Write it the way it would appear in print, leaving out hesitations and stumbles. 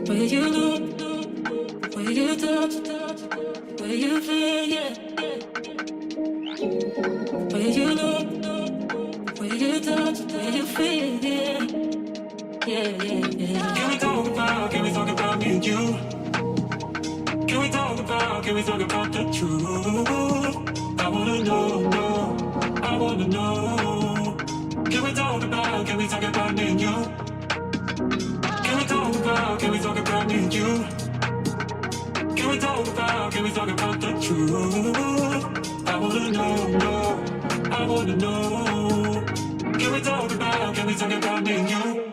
Where you look, where you touch, where you feel, yeah. Where you look, where you touch, where you feel, yeah. Yeah, yeah, yeah. Can we talk about me and you? Can we talk about the truth? I wanna know, I wanna know. Can we talk about me and you? Can we talk about me and you? Can we talk about the truth? I wanna know, I wanna know. Can we talk about me and you?